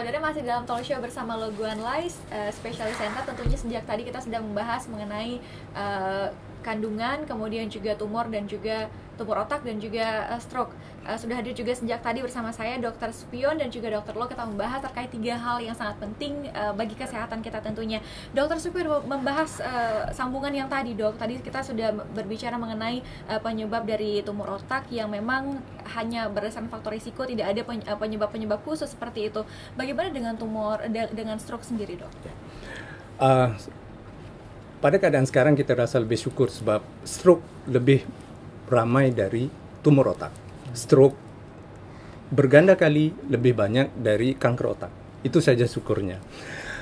saudara masih dalam talk show bersama Loguan Lais, Specialist Center. Tentunya sejak tadi kita sudah membahas mengenai kandungan, kemudian juga tumor dan juga tumor otak dan juga stroke. Sudah hadir juga sejak tadi bersama saya Dr. Supion dan juga Dr. Lo. Kita membahas terkait 3 hal yang sangat penting bagi kesehatan kita tentunya. Dr. Supion membahas sambungan yang tadi, Dok. Tadi kita sudah berbicara mengenai penyebab dari tumor otak yang memang hanya berdasarkan faktor risiko, tidak ada penyebab-penyebab khusus seperti itu. Bagaimana dengan tumor, dengan stroke sendiri, Dok? Pada keadaan sekarang kita rasa lebih syukur sebab stroke lebih ramai dari tumor otak. Stroke berganda kali lebih banyak dari kanker otak. Itu saja syukurnya.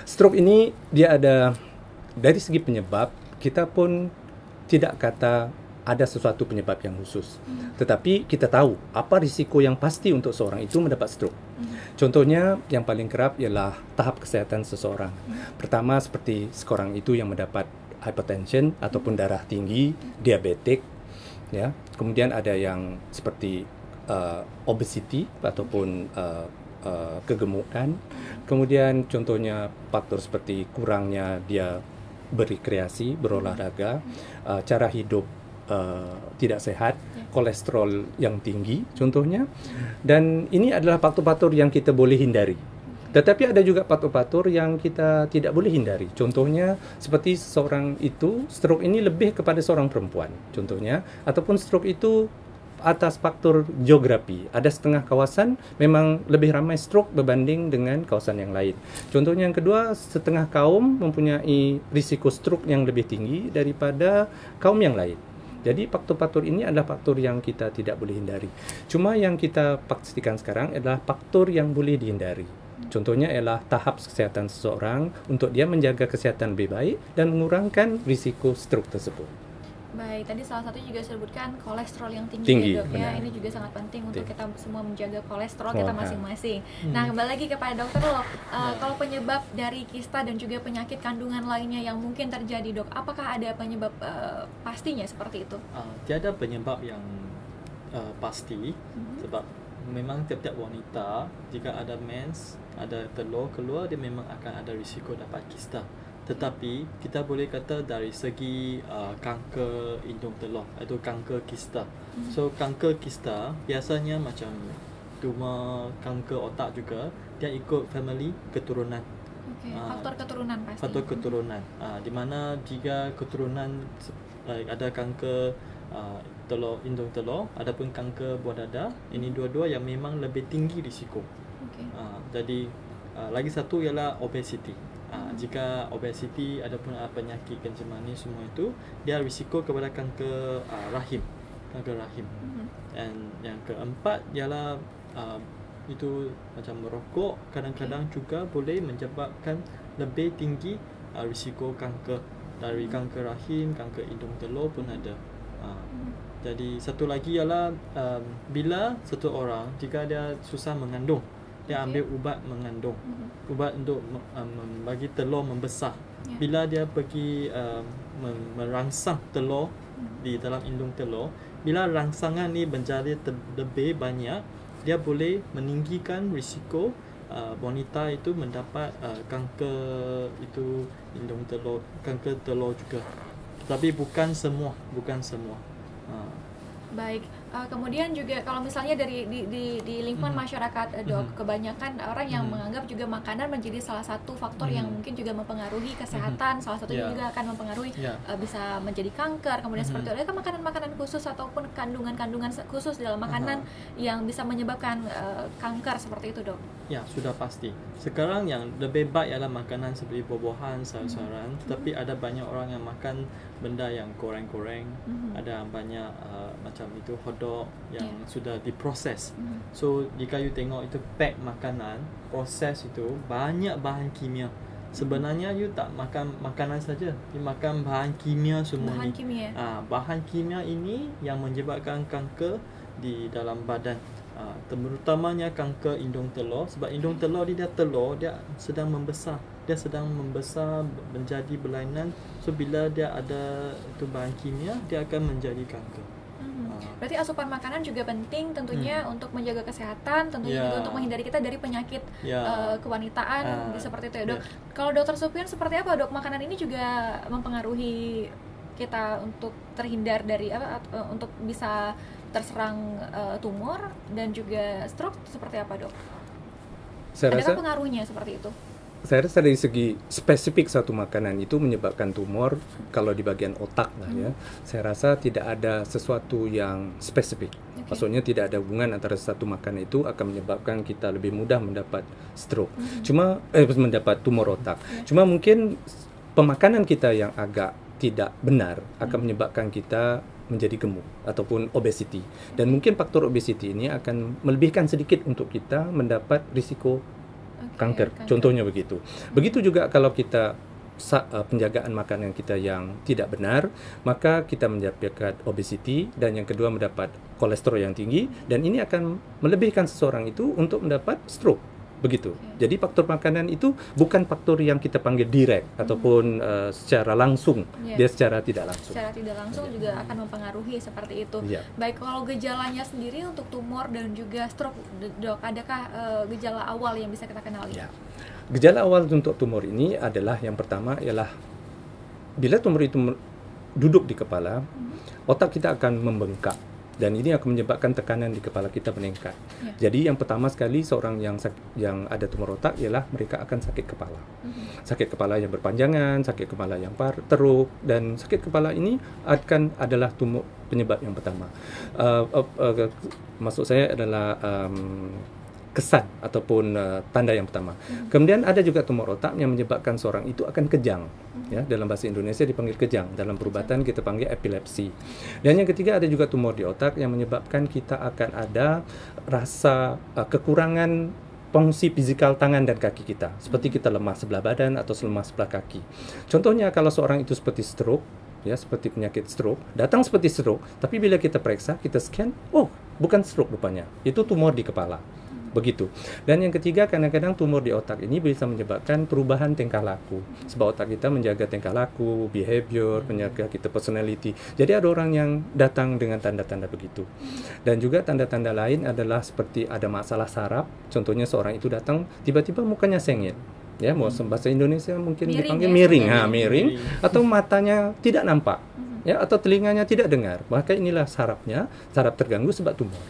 Stroke ini dia ada dari segi penyebab, kita pun tidak kata ada sesuatu penyebab yang khusus. Tetapi kita tahu apa risiko yang pasti untuk seorang itu mendapat stroke. Contohnya yang paling kerap ialah tahap kesehatan seseorang. Pertama seperti seorang itu yang mendapat hypertension ataupun darah tinggi, diabetik, ya. Kemudian ada yang seperti obesity ataupun kegemukan. Kemudian contohnya faktor seperti kurangnya dia berrekreasi, berolahraga, cara hidup tidak sehat, kolesterol yang tinggi contohnya. Dan ini adalah faktor-faktor yang kita boleh hindari. Tetapi ada juga faktor-faktor yang kita tidak boleh hindari. Contohnya seperti seorang itu, stroke ini lebih kepada seorang perempuan contohnya, ataupun stroke itu atas faktor geografi. Ada setengah kawasan memang lebih ramai stroke berbanding dengan kawasan yang lain. Contohnya yang kedua, setengah kaum mempunyai risiko stroke yang lebih tinggi daripada kaum yang lain. Jadi faktor-faktor ini adalah faktor yang kita tidak boleh hindari. Cuma yang kita pastikan sekarang adalah faktor yang boleh dihindari. Contohnya ialah tahap kesehatan seseorang untuk dia menjaga kesehatan lebih baik dan mengurangkan risiko stroke tersebut. Baik, tadi salah satu juga disebutkan kolesterol yang tinggi ya, Dok. Ya, ini juga sangat penting untuk kita semua menjaga kolesterol kita masing-masing. Nah, kembali lagi kepada Dokter Lo, kalau penyebab dari kista dan juga penyakit kandungan lainnya yang mungkin terjadi, Dok, apakah ada penyebab pastinya seperti itu? Tiada penyebab yang pasti, sebab memang tiap-tiap wanita jika ada mens, ada telur keluar, dia memang akan ada risiko dapat kista. Tetapi kita boleh kata dari segi kanker indung telur, iaitu kanker kista. So kanker kista biasanya macam tumor kanker otak juga, dia ikut family keturunan. Faktor keturunan pasti. Faktor keturunan. Di mana jika keturunan ada kanker telur, indung telur, adapun kanker buah dada, ini dua-dua yang memang lebih tinggi risiko. Jadi lagi satu ialah obesity. Jika obesity ataupun penyakit kencing manis semua itu, dia risiko kepada kanker rahim, kanker rahim. Dan yang keempat ialah itu macam merokok, kadang-kadang juga boleh menyebabkan lebih tinggi risiko kanker, dari kanker rahim, kanker indung telur pun ada. Jadi satu lagi ialah bila satu orang jika dia susah mengandung, dia ambil ubat mengandung, ubat untuk bagi telur membesar. Bila dia pergi merangsang telur di dalam indung telur, bila rangsangan ni menjadi lebih banyak, dia boleh meninggikan risiko wanita itu mendapat kanker itu indung telur, kanker telur juga. Tapi bukan semua. Baik, kemudian juga kalau misalnya dari di lingkungan masyarakat, Dok, kebanyakan orang yang menganggap juga makanan menjadi salah satu faktor yang mungkin juga mempengaruhi kesehatan, salah satunya juga akan mempengaruhi bisa menjadi kanker, kemudian seperti itu. Adakah makanan-makanan khusus ataupun kandungan-kandungan khusus dalam makanan yang bisa menyebabkan kanker seperti itu, Dok? Ya, sudah pasti. Sekarang yang lebih baik adalah makanan seperti buah-buahan, sayur-sayuran, tetapi ada banyak orang yang makan benda yang goreng-goreng, ada banyak macam itu hotdog yang sudah diproses. So jika you tengok itu pack makanan proses itu banyak bahan kimia. Sebenarnya you tak makan makanan saja, you makan bahan kimia semua bahan ni. Kimia. Bahan kimia ini yang menyebabkan kanker di dalam badan. Terutamanya kanker indung telur, sebab indung telur dia sedang membesar. Dia sedang membesar menjadi berlainan. So bila dia ada itu bahan kimia, dia akan menjadi kanker. Berarti asupan makanan juga penting tentunya untuk menjaga kesehatan, tentunya juga untuk menghindari kita dari penyakit kewanitaan seperti itu ya dok. Kalau dokter Supian seperti apa dok? Makanan ini juga mempengaruhi kita untuk terhindar dari untuk bisa terserang tumor dan juga stroke seperti apa dok? Adakah pengaruhnya seperti itu? Saya rasa dari segi spesifik satu makanan itu menyebabkan tumor, kalau di bagian otak lah ya, saya rasa tidak ada sesuatu yang spesifik. Maksudnya tidak ada hubungan antara satu makanan itu akan menyebabkan kita lebih mudah mendapat stroke. Cuma mendapat tumor otak. Cuma mungkin pemakanan kita yang agak tidak benar akan menyebabkan kita menjadi gemuk ataupun obesity. Dan mungkin faktor obesity ini akan melebihkan sedikit untuk kita mendapat risiko kanker. Contohnya begitu. Begitu juga kalau kita penjagaan makanan kita yang tidak benar, maka kita mendapatkan obesity, dan yang kedua mendapat kolesterol yang tinggi, dan ini akan melebihkan seseorang itu untuk mendapat stroke. Begitu. Jadi faktor makanan itu bukan faktor yang kita panggil direct ataupun secara langsung. Dia secara tidak langsung. Secara tidak langsung juga akan mempengaruhi seperti itu. Baik, kalau gejalanya sendiri untuk tumor dan juga stroke, dok, adakah gejala awal yang bisa kita kenali? Gejala awal untuk tumor ini adalah yang pertama ialah bila tumor itu duduk di kepala, otak kita akan membengkak. Dan ini akan menyebabkan tekanan di kepala kita meningkat. Jadi yang pertama sekali seorang yang ada tumor otak ialah mereka akan sakit kepala. Sakit kepala yang berpanjangan, sakit kepala yang teruk, dan sakit kepala ini adalah tumor penyebab yang pertama. Maksud saya adalah kesan ataupun tanda yang pertama. Kemudian ada juga tumor otak yang menyebabkan seorang itu akan kejang. Ya, dalam bahasa Indonesia dipanggil kejang. Dalam perubatan kita panggil epilepsi. Dan yang ketiga ada juga tumor di otak yang menyebabkan kita akan ada rasa kekurangan fungsi fisikal tangan dan kaki kita. Seperti kita lemah sebelah badan atau lemah sebelah kaki. Contohnya kalau seorang itu seperti stroke, ya seperti penyakit stroke, datang seperti stroke, tapi bila kita periksa, kita scan, oh bukan stroke rupanya, itu tumor di kepala. Begitu. Dan yang ketiga, kadang-kadang tumor di otak ini bisa menyebabkan perubahan tingkah laku. Sebab otak kita menjaga tingkah laku, behavior, menjaga kita personality. Jadi ada orang yang datang dengan tanda-tanda begitu. Dan juga tanda-tanda lain adalah seperti ada masalah saraf. Contohnya seorang itu datang tiba-tiba mukanya sengit. Ya, mau bahasa Indonesia mungkin dipanggil miring, miring, atau matanya tidak nampak. Ya, atau telinganya tidak dengar. Maka inilah sarafnya, saraf terganggu sebab tumor.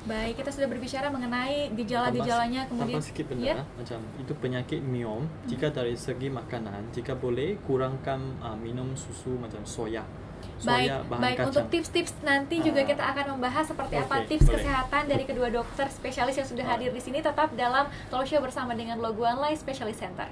Baik, kita sudah berbicara mengenai gejala-gejalanya, kemudian sikit benda, macam itu penyakit myom. Jika dari segi makanan, jika boleh kurangkan minum susu macam soya. Baik, untuk tips-tips nanti juga kita akan membahas seperti apa tips kesehatan dari kedua dokter spesialis yang sudah hadir di sini. Tetap dalam Talk Show bersama dengan Loguan Life Specialist Center.